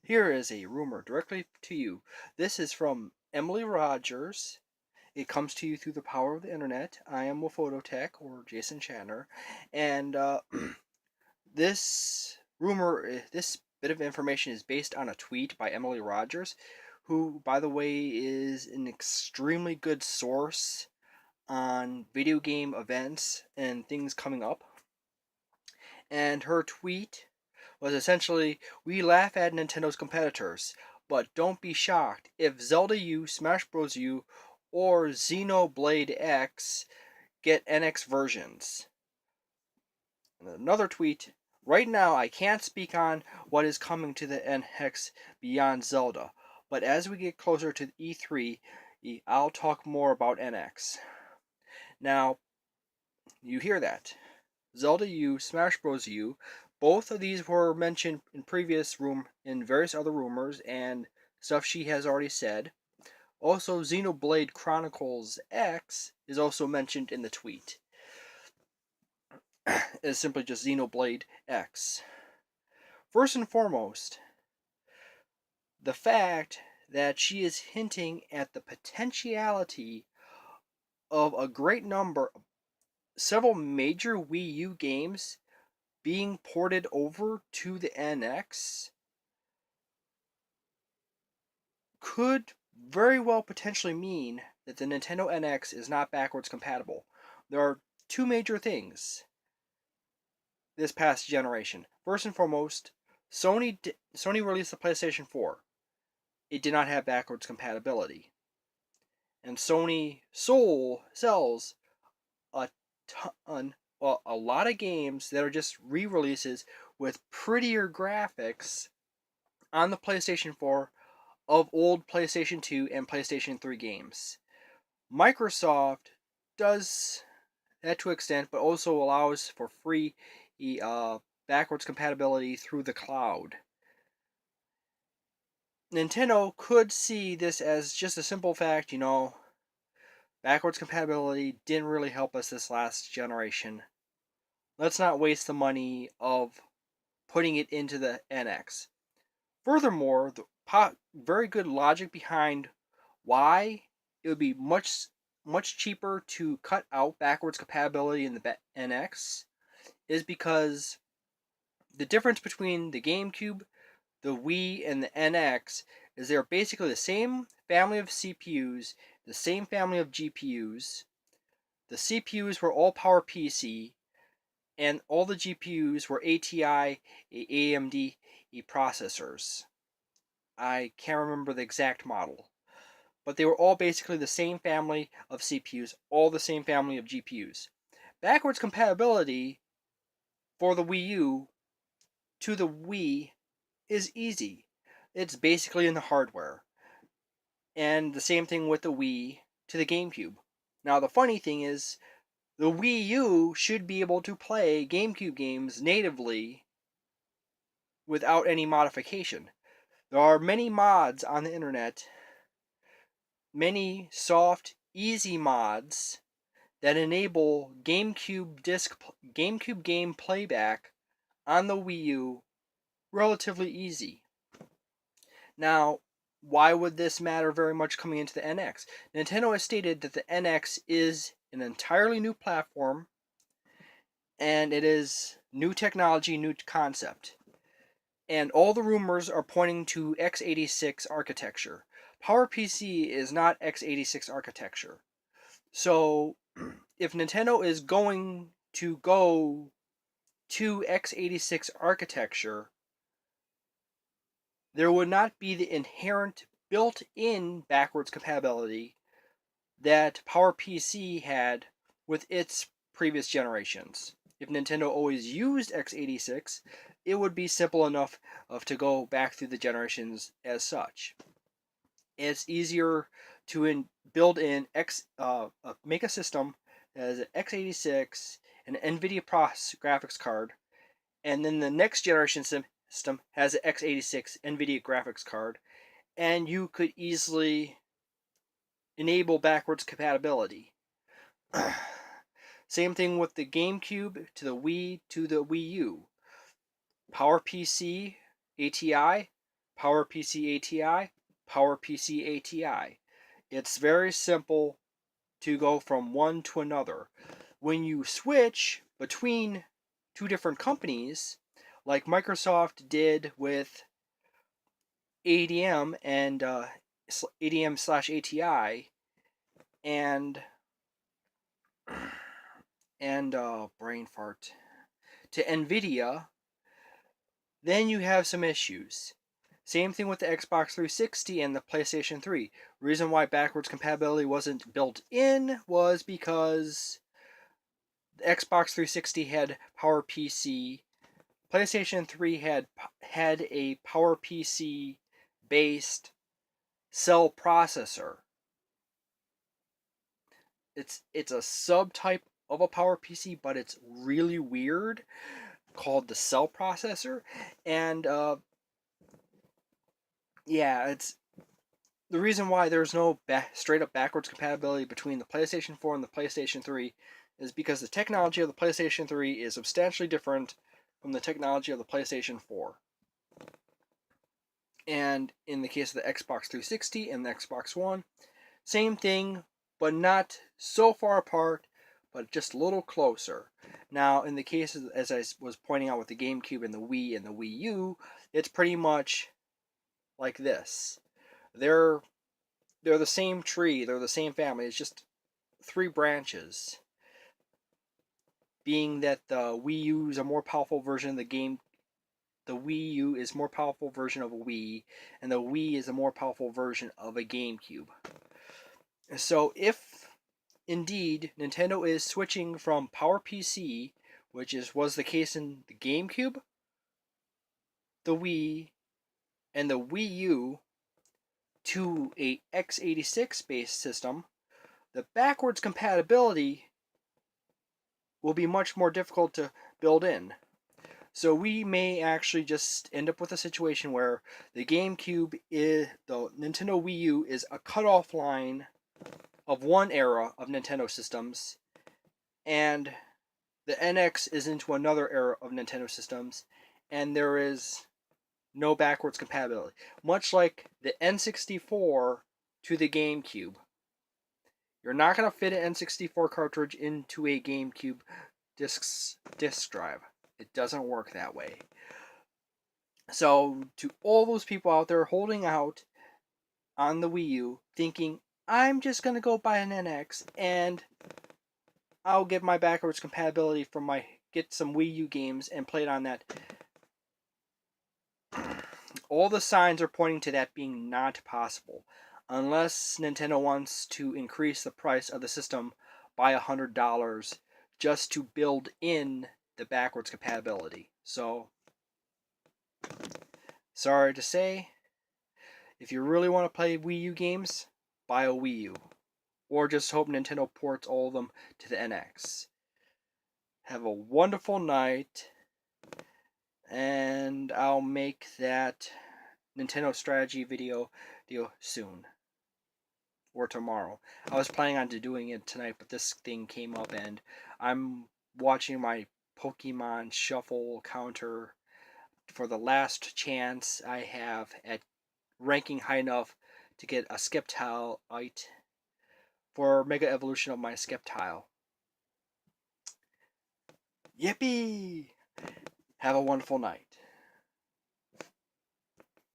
Here is a rumor directly to you. This is from Emily Rogers. It comes to you through the power of the internet. I am a Phototech or Jason Shatner, and this bit of information is based on a tweet by Emily Rogers, who, by the way, is an extremely good source on video game events and things coming up. And her tweet was essentially, "We laugh at Nintendo's competitors, but don't be shocked if Zelda U, Smash Bros. U, or Xenoblade X get NX versions." And another tweet, "Right now I can't speak on what is coming to the NX beyond Zelda, but as we get closer to E3, I'll talk more about NX." Now, you hear that. Zelda U, Smash Bros. U. Both of these were mentioned in various other rumors and stuff she has already said. Also, Xenoblade Chronicles X is also mentioned in the tweet. It's simply just Xenoblade X. First and foremost, the fact that she is hinting at the potentiality of several major Wii U games being ported over to the NX could very well potentially mean that the Nintendo NX is not backwards compatible. There are two major things this past generation. First and foremost, Sony released the PlayStation 4. It did not have backwards compatibility. And Sony sells a a lot of games that are just re-releases with prettier graphics on the PlayStation 4 of old PlayStation 2 and PlayStation 3 games. Microsoft does that to an extent, but also allows for free backwards compatibility through the cloud. Nintendo could see this as just a simple fact, backwards compatibility didn't really help us this last generation. Let's not waste the money of putting it into the NX. Furthermore, the very good logic behind why it would be much cheaper to cut out backwards compatibility in the NX is because the difference between the GameCube, the Wii, and the NX is they're basically the same family of CPUs, the same family of GPUs. The CPUs were all PowerPC, and all the GPUs were ATI, AMD processors. I can't remember the exact model, but they were all basically the same family of CPUs, all the same family of GPUs. Backwards compatibility for the Wii U to the Wii is easy. It's basically in the hardware. And the same thing with the Wii to the GameCube. Now, the funny thing is, the Wii U should be able to play GameCube games natively without any modification. There are many mods on the internet, many soft, easy mods that enable GameCube game playback on the Wii U relatively easy. Now, why would this matter very much coming into the NX? Nintendo has stated that the NX is an entirely new platform and it is new technology, new concept. And all the rumors are pointing to x86 architecture. PowerPC is not x86 architecture. So, if Nintendo is going to go to x86 architecture, there would not be the inherent built-in backwards compatibility that PowerPC had with its previous generations. If Nintendo always used x86, it would be simple enough to go back through the generations as such. It's easier to make a system that has an x86, an NVIDIA graphics card, and then the next generation system has an x86 NVIDIA graphics card, and you could easily enable backwards compatibility. Same thing with the GameCube to the Wii to the Wii U. PowerPC, ATI, PowerPC ATI, PowerPC ATI. It's very simple to go from one to another. When you switch between two different companies, like Microsoft did with ADM and ADM slash ATI and brain fart to Nvidia, then you have some issues. Same thing with the Xbox 360 and the PlayStation 3. Reason why backwards compatibility wasn't built in was because the Xbox 360 had PowerPC, PlayStation 3 had a PowerPC based cell processor. It's a subtype of a PowerPC, but it's really weird, called the cell processor, and yeah, it's the reason why there's no straight up backwards compatibility between the PlayStation 4 and the PlayStation 3 is because the technology of the PlayStation 3 is substantially different from the technology of the PlayStation 4. And in the case of the Xbox 360 and the Xbox One, same thing, but not so far apart, but just a little closer. Now, in the case of, as I was pointing out with the GameCube and the Wii and the Wii U, it's pretty much like this. They're the same tree, they're the same family. It's just three branches. Being that the Wii U is a more powerful version of the Wii U is a more powerful version of a Wii, and the Wii is a more powerful version of a GameCube. So if indeed Nintendo is switching from PowerPC, which was the case in the GameCube, the Wii, and the Wii U, to a x86 based system, the backwards compatibility will be much more difficult to build in. So we may actually just end up with a situation where the the Nintendo Wii U is a cutoff line of one era of Nintendo systems, and the NX is into another era of Nintendo systems, and there is no backwards compatibility. Much like the N64 to the GameCube. You're not going to fit an N64 cartridge into a GameCube disc drive. It doesn't work that way. So, to all those people out there holding out on the Wii U, thinking, I'm just going to go buy an NX and I'll get my backwards compatibility from get some Wii U games and play it on that. All the signs are pointing to that being not possible. Unless Nintendo wants to increase the price of the system by $100 just to build in the backwards compatibility. So, sorry to say, if you really want to play Wii U games, buy a Wii U. Or just hope Nintendo ports all of them to the NX. Have a wonderful night, and I'll make that Nintendo strategy video soon. Or tomorrow. I was planning on doing it tonight, but this thing came up and I'm watching my Pokemon Shuffle counter for the last chance I have at ranking high enough to get a Skeptile-ite for Mega Evolution of my Skeptile. Yippee! Have a wonderful night.